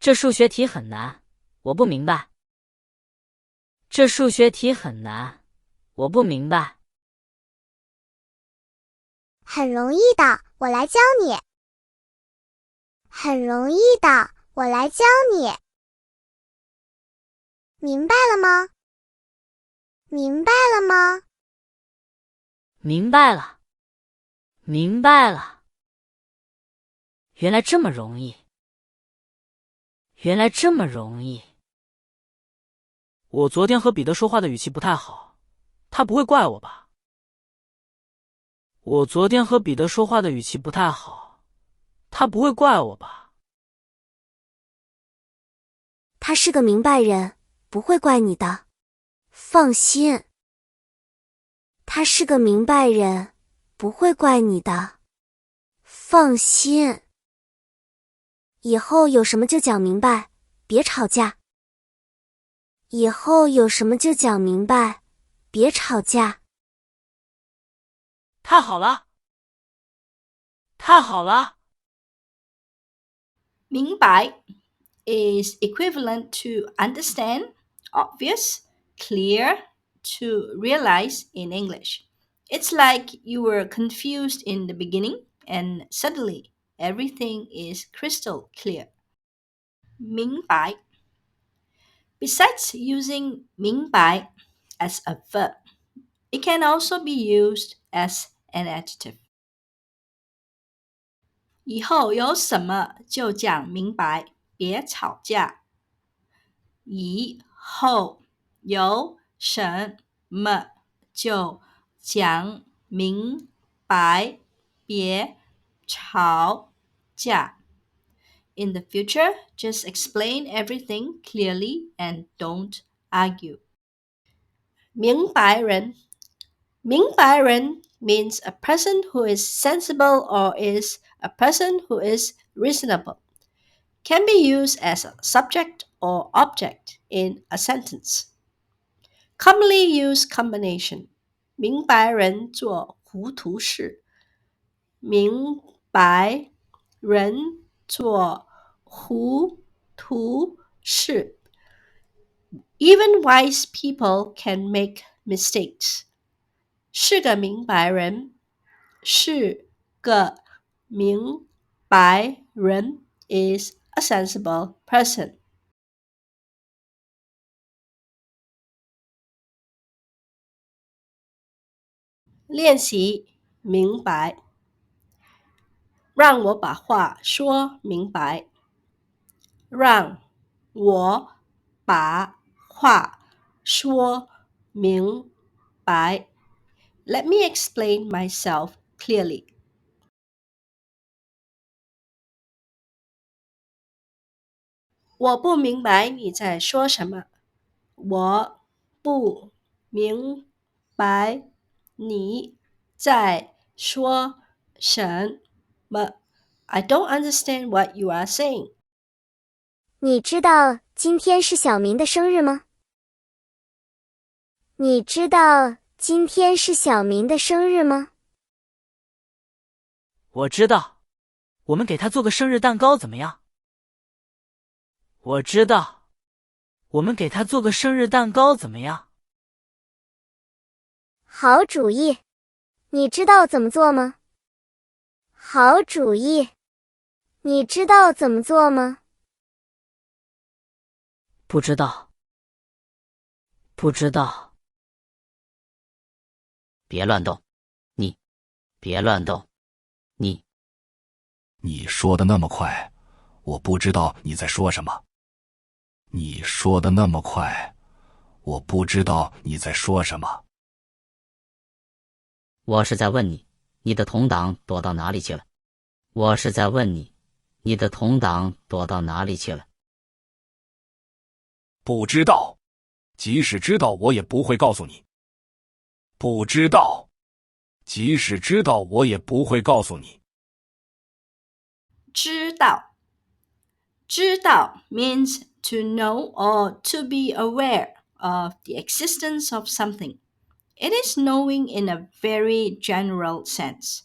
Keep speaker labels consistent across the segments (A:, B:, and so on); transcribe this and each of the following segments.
A: 这数学题很难，我不明白。这数学题很难，我不明白。
B: 很容易的，我来教你。很容易的，我来教你。明白了吗？明白了吗？
A: 明白了，明白了。原来这么容易，原来这么容易。
C: 我昨天和彼得说话的语气不太好，他不会怪我吧？我昨天和彼得说话的语气不太好，他不会怪我吧？
D: 他是个明白人，不会怪你的，放心。他是个明白人，不会怪你的，放心。以后有什么就讲明白，别吵架。以后有什么就讲明白，别吵架。
C: 太好了，太好了。
E: 明白 is equivalent to understand, obvious, clear, to realize in English. It's like you were confused in the beginning and suddenly everything is crystal clear. 明白. Besides using 明白 as a verb, it can also be used as an adjective. 以后有什么就讲明白，别吵架。以后有什么就讲明白，别吵架。In the future, just explain everything clearly and don't argue. 明白人，明白人 means a person who is sensible or is a person who is reasonable. Can be used as a subject or object in a sentence. Commonly used combination. 明白人做糊涂事，明白人做糊涂事。Even wise people can make mistakes. 是个明白人，是个明白人 is a sensible person. 练习明白，让我把话说明白。让我把话说明白。Let me explain myself clearly. 我不明白你在说什么。我不明白你在说什么。I don't understand what you are saying.
B: 你知道今天是小明的生日吗？你知道今天是小明的生日吗？
C: 我知道，我们给他做个生日蛋糕怎么样？我知道，我们给他做个生日蛋糕怎么样？
B: 好主意。你知道怎么做吗？好主意。你知道怎么做吗？
A: 不知道，不知道。
F: 别乱动，你，别乱动，你。
G: 你说的那么快，我不知道你在说什么。你说的那么快，我不知道你在说什么。
F: 我是在问你，你的同党躲到哪里去了？我是在问你，你的同党躲到哪里去了？
G: 不知道，即使知道我也不会告诉你。不知道，即使知道我也不会告诉你。
E: 知道，知道 means to know or to be aware of the existence of something. It is knowing in a very general sense.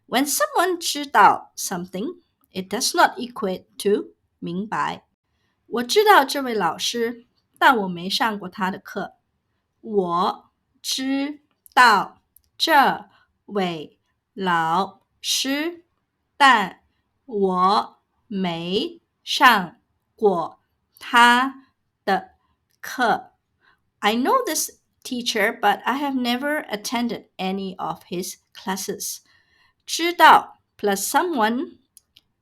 E: When someone 知道 something, it does not equate to 明白。我知道这位老师，但我没上过他的课。我知道这位老师，但我没上过他的课。I know this teacher, but I have never attended any of his classes. 知道 plus someone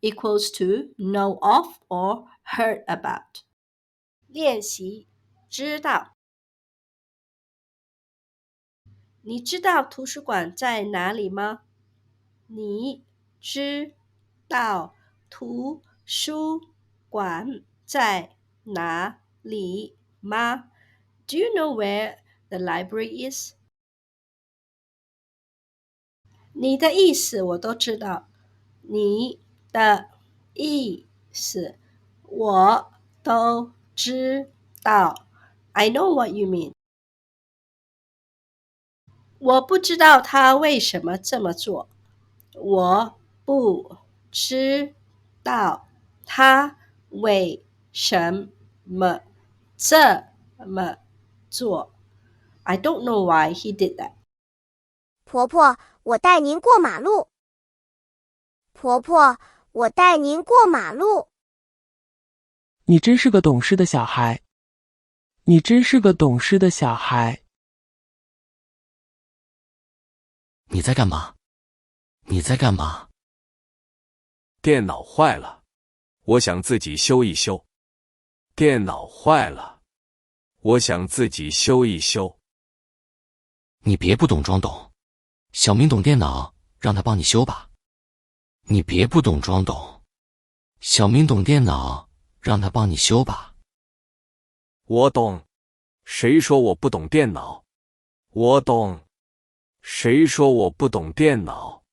E: equals to know of or heard about. 练习知道。你知道图书馆在哪里吗？你知道图书馆在哪里吗？ Do you know where the library is? 你的意思我都知道。你的意思我都知道。I know what you mean. 我不知道他为什么这么做。我不知道他为什么这么做。I don't know why he did that.
B: 婆婆，我带您过马路。婆婆，我带您过马路。
H: 你真是个懂事的小孩。你真是个懂事的小孩。
G: 你在干嘛？你在干嘛？
I: 电脑坏了，我想自己修一修。电脑坏了，我想自己修一修。
G: 你别不懂装懂，小明懂电脑，让他帮你修吧。你别不懂装懂，小明懂电脑，让他帮你修吧。
I: 我懂，谁说我不懂电脑？我懂，谁说我不懂电脑？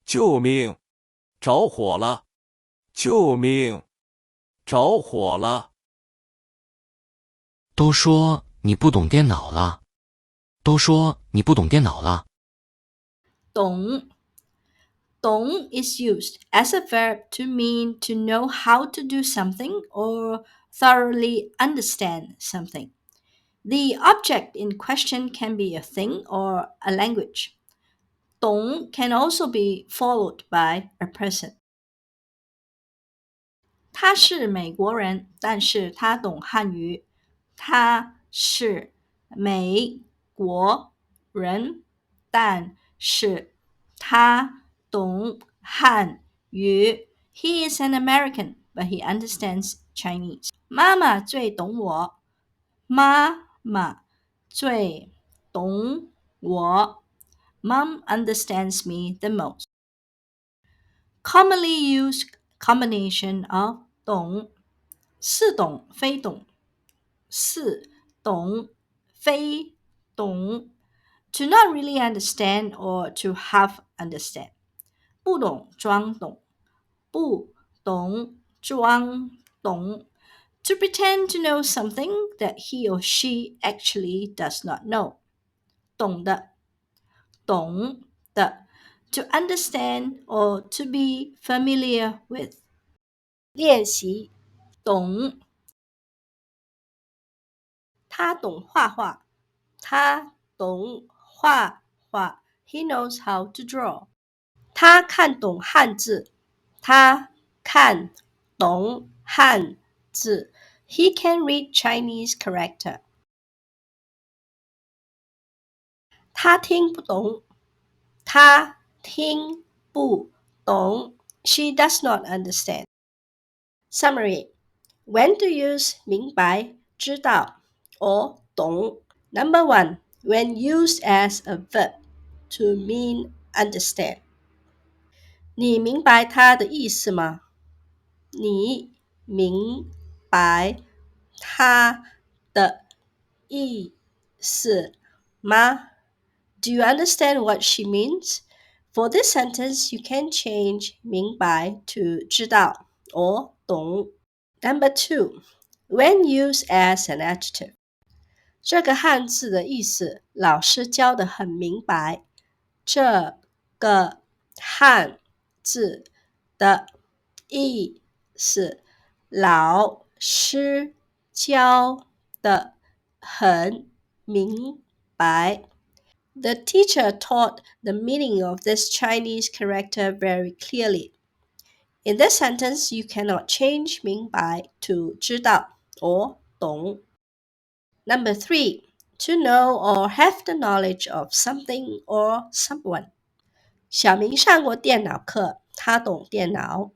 I: 救命！着火了！救命！着火了！
G: 都说你不懂电脑了，都说你不懂电脑了。
E: 懂 is used as a verb to mean to know how to do something or thoroughly understand something. The object in question can be a thing or a language. 懂 can also be followed by a person. 他是美国人，但是他懂汉语。他是美国人，但是他懂汉语。He is an American, but he understands Chinese. 妈妈最懂我。妈妈最懂我。Mom understands me the most. Commonly used combination of 懂似懂非懂似懂非懂 to not really understand or to half understand 不懂装懂不懂装懂 to pretend to know something that he or she actually does not know 懂的懂的 to understand or to be familiar with 练习懂他懂画画他懂画画 He knows how to draw 他看懂汉字他看懂汉字 He can read Chinese character 他听不懂他听不懂 She does not understand Summary When to use 明白知道 or 懂 Number 1 When used as a verb to mean understand 你明白他的意思吗？你明白他的意思吗？ Do you understand what she means? For this sentence, you can change 明白 to 知道 or 懂。Number 2, when used as an adjective. 这个汉字的意思，老师教得很明白。这个汉字的意是老师教的很明白。The teacher taught the meaning of this Chinese character very clearly. In this sentence, you cannot change 明白 to 知道 or 懂。Number 3, to know or have the knowledge of something or someone. 小明上过电脑课，他懂电脑。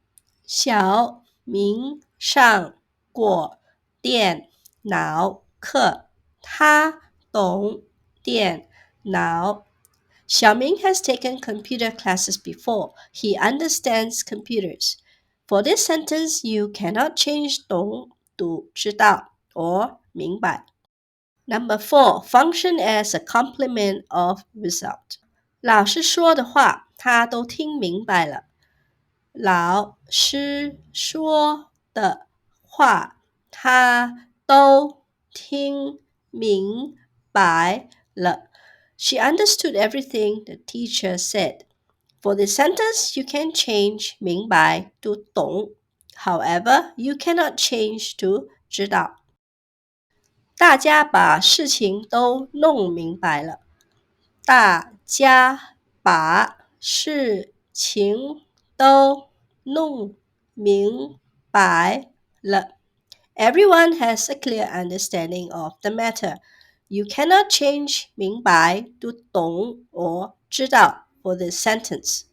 E: 小明上过电脑课，他懂电脑。小明 has taken computer classes before. He understands computers. For this sentence, you cannot change 懂 to 知道 or 明白。Number 4, function as a complement of result. 老师说的话，他都听明白了。老师说的话，他都听明白了。She understood everything the teacher said. For this sentence, you can change 明白 to 懂。However, you cannot change to 知道。大家把事情都弄明白了。大家把事情都弄明白了。Everyone has a clear understanding of the matter. You cannot change 明白 to 懂 or 知道 for this sentence.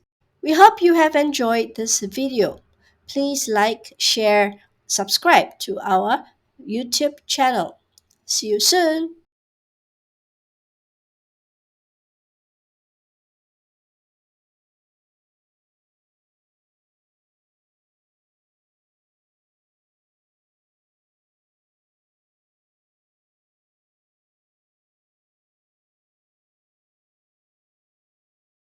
E: We hope you have enjoyed this video. Please like, share, subscribe to our YouTube channel. See you soon!